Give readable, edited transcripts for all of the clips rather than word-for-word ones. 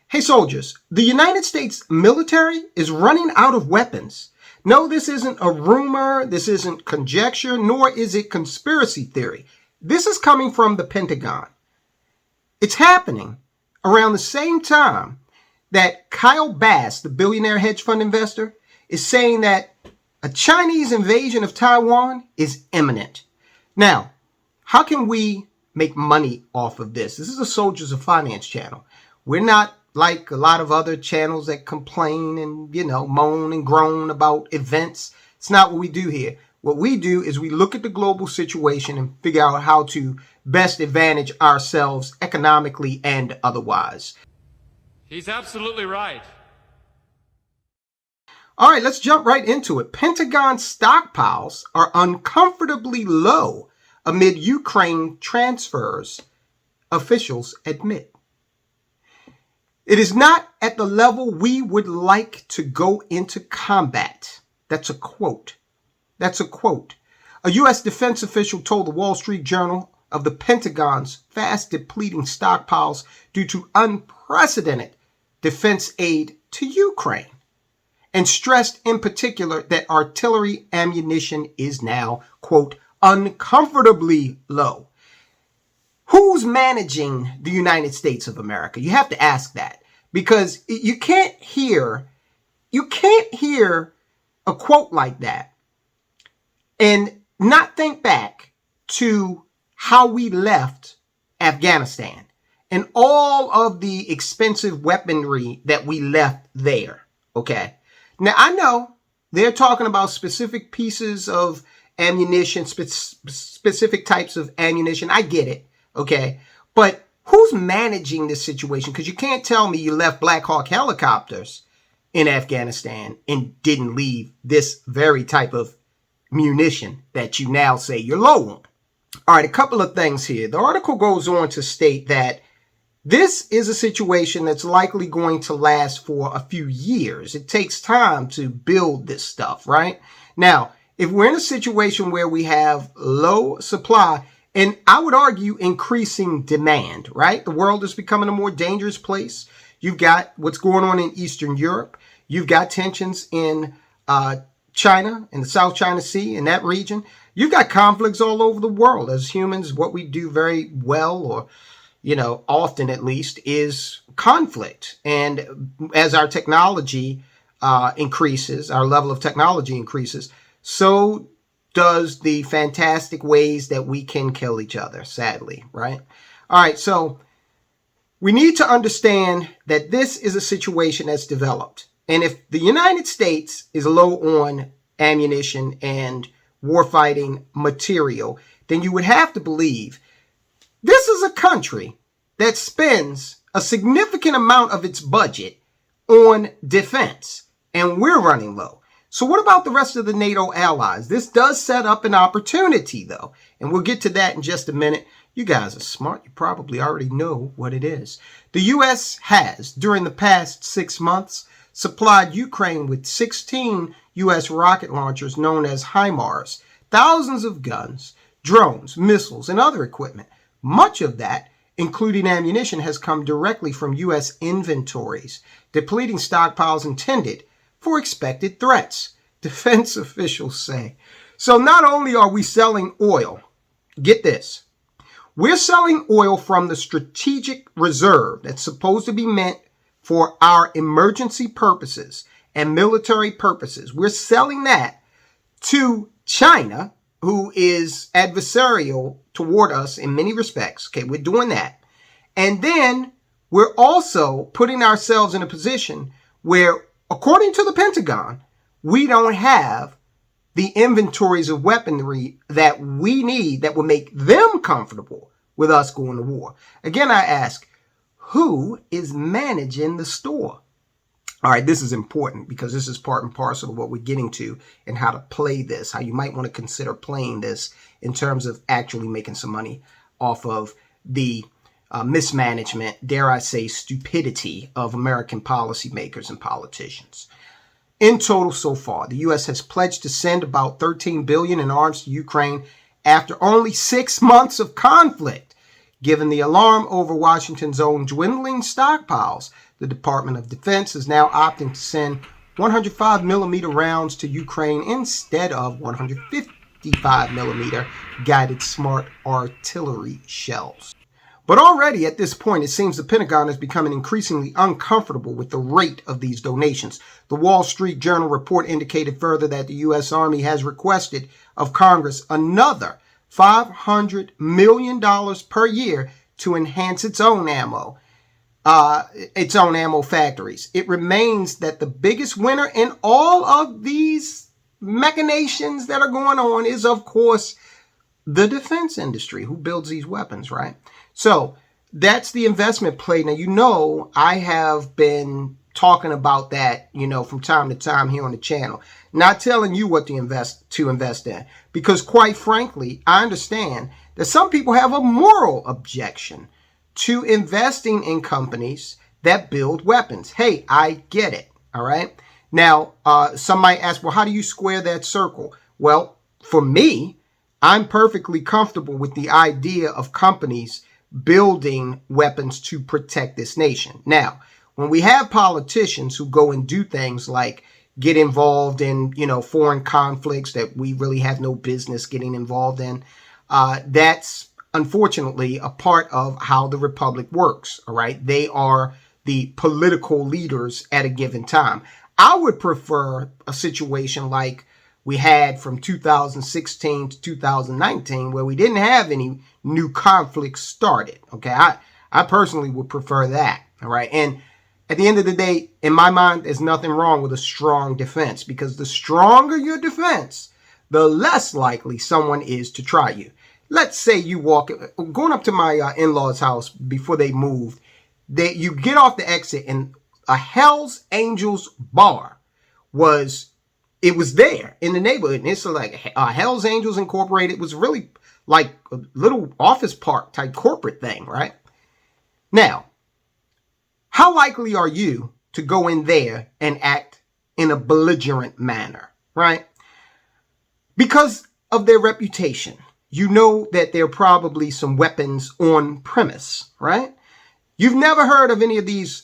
Hey soldiers, the United States military is running out of weapons. No, this isn't a rumor, this isn't conjecture, nor is it conspiracy theory. This is coming from the Pentagon. It's happening around the same time that Kyle Bass, the billionaire hedge fund investor, is saying that a Chinese invasion of Taiwan is imminent. Now, how can we make money off of this? This is a Soldiers of Finance channel. We're not like a lot of other channels that complain and, moan and groan about events. It's not what we do here. What we do is we look at the global situation and figure out how to best advantage ourselves economically and otherwise. He's absolutely right. All right, let's jump right into it. Pentagon stockpiles are uncomfortably low amid Ukraine transfers, officials admit. It is not at the level we would like to go into combat. That's a quote. That's a quote. A U.S. defense official told the Wall Street Journal of the Pentagon's fast depleting stockpiles due to unprecedented defense aid to Ukraine, and stressed in particular that artillery ammunition is now, quote, uncomfortably low. Who's managing the United States of America? You have to ask that, because you can't hear a quote like that and not think back to how we left Afghanistan and all of the expensive weaponry that we left there. Okay. Now, I know they're talking about specific pieces of ammunition, specific types of ammunition. I get it. Okay. But who's managing this situation? Because you can't tell me you left Black Hawk helicopters in Afghanistan and didn't leave this very type of munition that you now say you're low on. All right, a couple of things here. The article goes on to state that this is a situation that's likely going to last for a few years. It takes time to build this stuff, right? Now, if we're in a situation where we have low supply, and I would argue increasing demand, right? The world is becoming a more dangerous place. You've got what's going on in Eastern Europe. You've got tensions in China, in the South China Sea, in that region. You've got conflicts all over the world. As humans, what we do very well, or often at least, is conflict. And as our technology increases, our level of technology increases, so does the fantastic ways that we can kill each other, sadly, right? All right, so we need to understand that this is a situation that's developed. And if the United States is low on ammunition and warfighting material, then you would have to believe this is a country that spends a significant amount of its budget on defense, and we're running low. So what about the rest of the NATO allies? This does set up an opportunity, though, and we'll get to that in just a minute. You guys are smart. You probably already know what it is. The U.S. has, during the past 6 months, supplied Ukraine with 16 U.S. rocket launchers known as HIMARS, thousands of guns, drones, missiles, and other equipment. Much of that, including ammunition, has come directly from U.S. inventories, depleting stockpiles intended for expected threats, defense officials say. So not only are we selling oil, get this, we're selling oil from the strategic reserve that's supposed to be meant for our emergency purposes and military purposes. We're selling that to China, who is adversarial toward us in many respects. Okay, we're doing that. And then we're also putting ourselves in a position where, according to the Pentagon, we don't have the inventories of weaponry that we need that will make them comfortable with us going to war. Again, I ask, who is managing the store? All right, this is important because this is part and parcel of what we're getting to and how to play this, how you might want to consider playing this in terms of actually making some money off of the mismanagement, dare I say, stupidity of American policymakers and politicians. In total so far, the U.S. has pledged to send about $13 billion in arms to Ukraine after only 6 months of conflict. Given the alarm over Washington's own dwindling stockpiles, the Department of Defense is now opting to send 105 millimeter rounds to Ukraine instead of 155 millimeter guided smart artillery shells. But already at this point, it seems the Pentagon is becoming increasingly uncomfortable with the rate of these donations. The Wall Street Journal report indicated further that the U.S. Army has requested of Congress another $500 million per year to enhance its own ammo factories. It remains that the biggest winner in all of these machinations that are going on is, of course, the defense industry, who builds these weapons, right? So that's the investment play. Now, I have been talking about that, from time to time here on the channel, not telling you what to invest in, because quite frankly, I understand that some people have a moral objection to investing in companies that build weapons. Hey, I get it. All right. Now, some might ask, well, how do you square that circle? Well, for me, I'm perfectly comfortable with the idea of companies building weapons to protect this nation. Now, when we have politicians who go and do things like get involved in, foreign conflicts that we really have no business getting involved in, that's unfortunately a part of how the republic works. All right. They are the political leaders at a given time. I would prefer a situation like we had from 2016 to 2019, where we didn't have any new conflicts started. Okay, I personally would prefer that. All right, and at the end of the day, in my mind, there's nothing wrong with a strong defense, because the stronger your defense, the less likely someone is to try you. Let's say you going up to my in-laws' house before they moved. You get off the exit, and a Hell's Angels bar was there in the neighborhood. And it's like Hell's Angels Incorporated was really like a little office park type corporate thing, right? Now, how likely are you to go in there and act in a belligerent manner, right? Because of their reputation. You know that there are probably some weapons on premise, right? You've never heard of any of these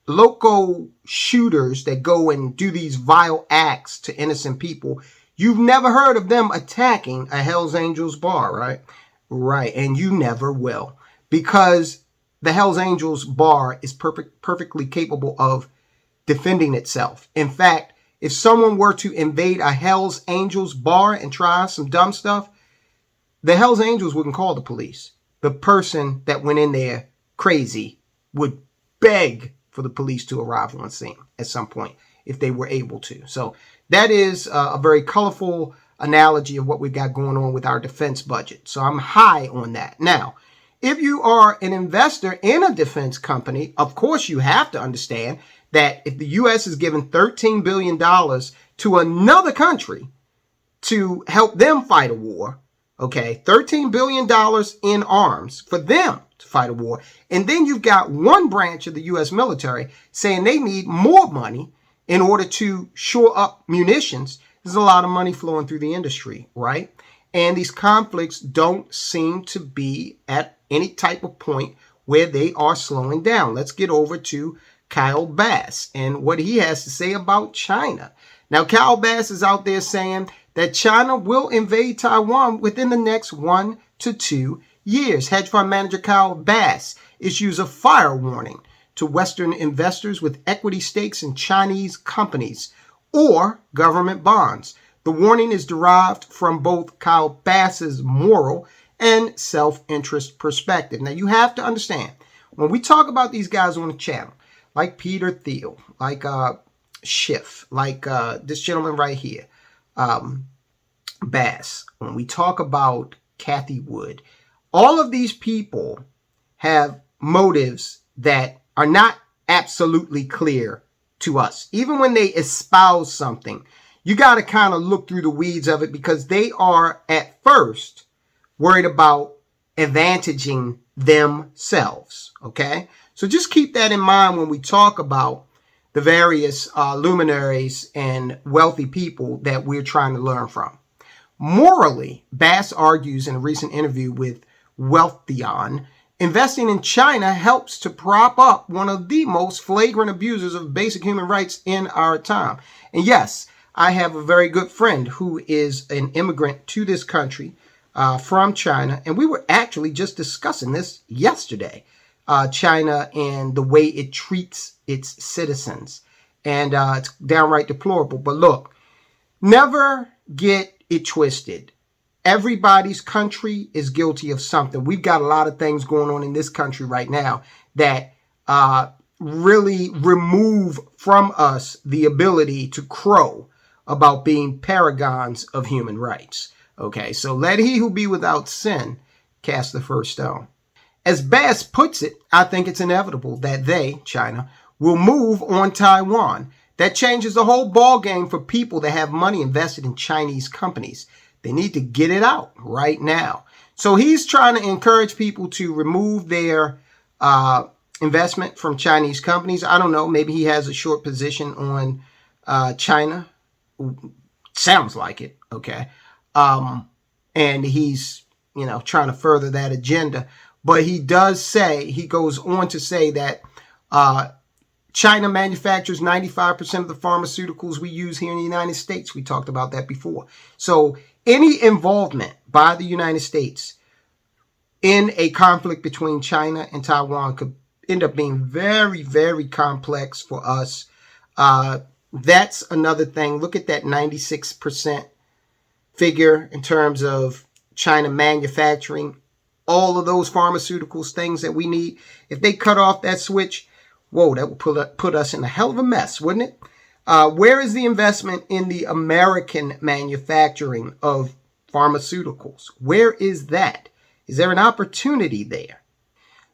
local shooters that go and do these vile acts to innocent people. You've never heard of them attacking a Hell's Angels bar, right? Right, and you never will, because the Hell's Angels bar is perfectly capable of defending itself. In fact, if someone were to invade a Hell's Angels bar and try some dumb stuff, the Hell's Angels wouldn't call the police. The person that went in there crazy would beg for the police to arrive on scene at some point if they were able to. So that is a very colorful analogy of what we've got going on with our defense budget. So I'm high on that. Now, if you are an investor in a defense company, of course you have to understand that if the U.S. is giving $13 billion to another country to help them fight a war, okay, $13 billion in arms for them to fight a war. And then you've got one branch of the U.S. military saying they need more money in order to shore up munitions. There's a lot of money flowing through the industry, right? And these conflicts don't seem to be at any type of point where they are slowing down. Let's get over to Kyle Bass and what he has to say about China. Now, Kyle Bass is out there saying that China will invade Taiwan within the next 1 to 2 years. Hedge fund manager Kyle Bass issues a fire warning to Western investors with equity stakes in Chinese companies or government bonds. The warning is derived from both Kyle Bass's moral and self-interest perspective. Now, you have to understand, when we talk about these guys on the channel, like Peter Thiel, like Schiff, like this gentleman right here, Bass, when we talk about Kathy Wood, all of these people have motives that are not absolutely clear to us. Even when they espouse something, you got to kind of look through the weeds of it, because they are at first worried about advantaging themselves. Okay, so just keep that in mind when we talk about the various luminaries and wealthy people that we're trying to learn from. Morally, Bass argues in a recent interview with Raytheon. Investing in China helps to prop up one of the most flagrant abusers of basic human rights in our time. And yes, I have a very good friend who is an immigrant to this country from China, and we were actually just discussing this yesterday. China and the way it treats its citizens. And it's downright deplorable. But look, never get it twisted. Everybody's country is guilty of something. We've got a lot of things going on in this country right now that really remove from us the ability to crow about being paragons of human rights. Okay, so let he who be without sin cast the first stone. As Bass puts it, I think it's inevitable that they, China, will move on Taiwan. That changes the whole ballgame for people that have money invested in Chinese companies. They need to get it out right now. So he's trying to encourage people to remove their investment from Chinese companies. I don't know. Maybe he has a short position on China. Sounds like it. Okay. And he's, trying to further that agenda. But he goes on to say that China manufactures 95% of the pharmaceuticals we use here in the United States. We talked about that before. So any involvement by the United States in a conflict between China and Taiwan could end up being very, very complex for us. That's another thing. Look at that 96% figure in terms of China manufacturing all of those pharmaceuticals, things that we need. If they cut off that switch, whoa, that would put us in a hell of a mess, wouldn't it? Where is the investment in the American manufacturing of pharmaceuticals? Where is that? Is there an opportunity there?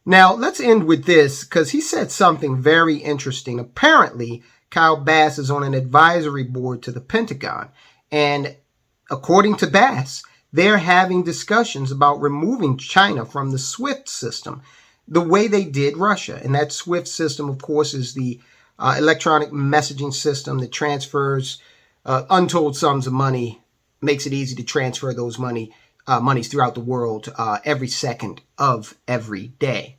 Now, let's end with this because he said something very interesting. Apparently, Kyle Bass is on an advisory board to the Pentagon. And according to Bass, they're having discussions about removing China from the SWIFT system the way they did Russia. And that SWIFT system, of course, is the electronic messaging system that transfers untold sums of money, makes it easy to transfer those monies throughout the world every second of every day.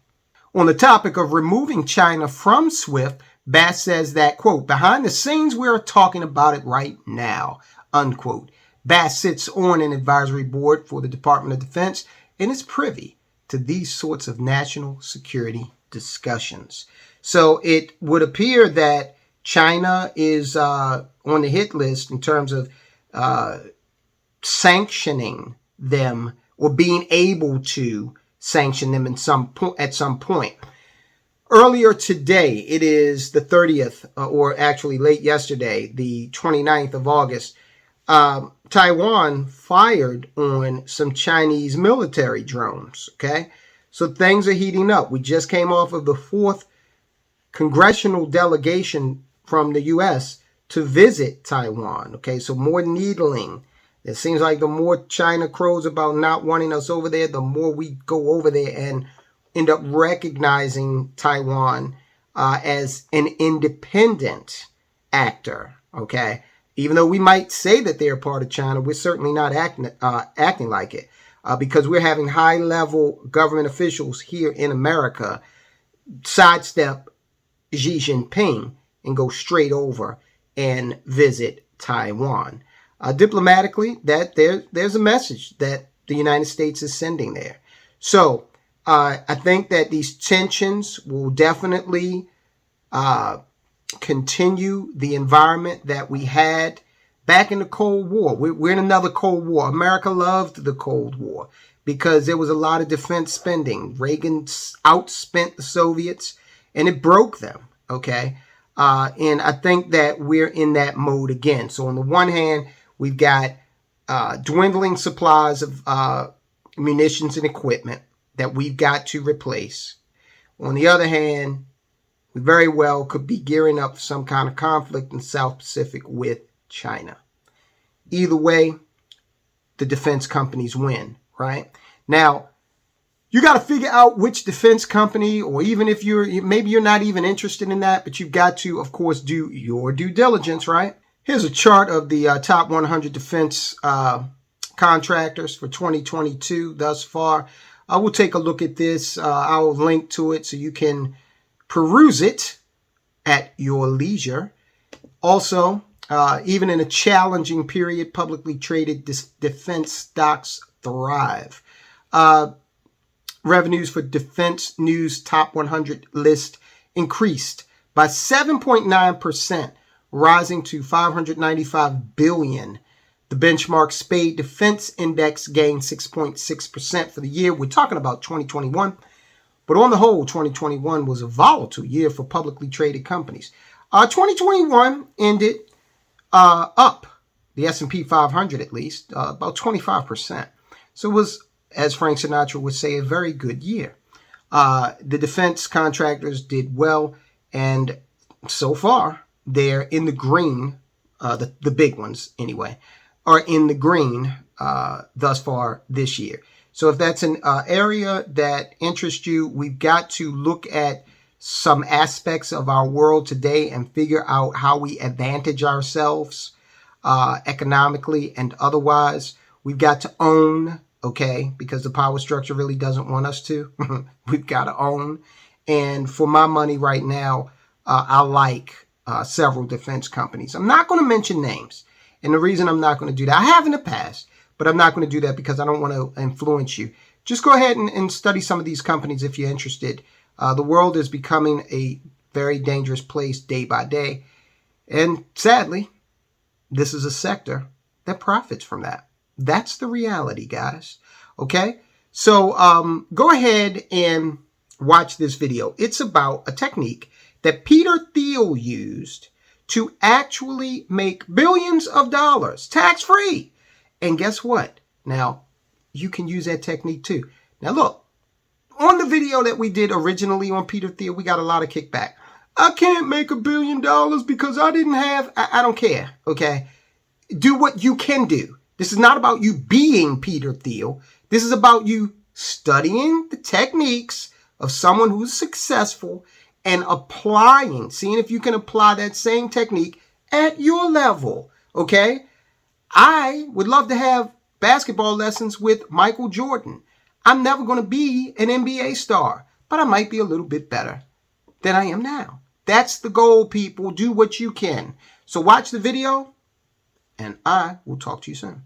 On the topic of removing China from SWIFT, Bass says that, quote, behind the scenes, we're talking about it right now, unquote. Bass sits on an advisory board for the Department of Defense and is privy to these sorts of national security discussions. So it would appear that China is on the hit list in terms of sanctioning them or being able to sanction them at some point. Earlier today, it is the 30th, or actually late yesterday, the 29th of August, Taiwan fired on some Chinese military drones, okay? So things are heating up. We just came off of the 4th congressional delegation from the U.S. to visit Taiwan, okay? So more needling. It seems like the more China crows about not wanting us over there, the more we go over there and end up recognizing Taiwan as an independent actor, okay? Even though we might say that they're part of China, we're certainly not acting like it because we're having high-level government officials here in America sidestep Xi Jinping and go straight over and visit Taiwan. Diplomatically, that there's a message that the United States is sending there. So I think that these tensions will definitely continue the environment that we had back in the Cold War. We're in another Cold War. America loved the Cold War because there was a lot of defense spending. Reagan outspent the Soviets and it broke them, okay? And I think that we're in that mode again. So on the one hand, we've got dwindling supplies of munitions and equipment that we've got to replace. On the other hand, we very well could be gearing up for some kind of conflict in the South Pacific with China. Either way, the defense companies win, right? Now, you got to figure out which defense company, or even if maybe you're not even interested in that, but you've got to, of course, do your due diligence, right? Here's a chart of the top 100 defense contractors for 2022 thus far. I will take a look at this. I'll link to it so you can peruse it at your leisure. Also, even in a challenging period, publicly traded defense stocks thrive. Revenues for Defense News Top 100 list increased by 7.9%, rising to $595 billion. The benchmark SPADE Defense Index gained 6.6% for the year. We're talking about 2021. But on the whole, 2021 was a volatile year for publicly traded companies. 2021 ended up, the S&P 500 at least, about 25%. So it was, as Frank Sinatra would say, a very good year. The defense contractors did well, and so far, they're in the green, the big ones anyway, are in the green thus far this year. So if that's an area that interests you, we've got to look at some aspects of our world today and figure out how we advantage ourselves economically and otherwise. We've got to own, okay, because the power structure really doesn't want us to. We've got to own. And for my money right now, I like several defense companies. I'm not going to mention names. And the reason I'm not going to do that, I have in the past, but I'm not going to do that because I don't want to influence you. Just go ahead and study some of these companies if you're interested. The world is becoming a very dangerous place day by day. And sadly, this is a sector that profits from that. That's the reality, guys. Okay? So go ahead and watch this video. It's about a technique that Peter Thiel used to actually make billions of dollars tax-free. And guess what? Now, you can use that technique too. Now, look, on the video that we did originally on Peter Thiel, we got a lot of kickback. I can't make $1 billion because I didn't have, I don't care, okay? Do what you can do. This is not about you being Peter Thiel. This is about you studying the techniques of someone who's successful and applying, seeing if you can apply that same technique at your level, okay? I would love to have basketball lessons with Michael Jordan. I'm never going to be an NBA star, but I might be a little bit better than I am now. That's the goal, people. Do what you can. So watch the video, and I will talk to you soon.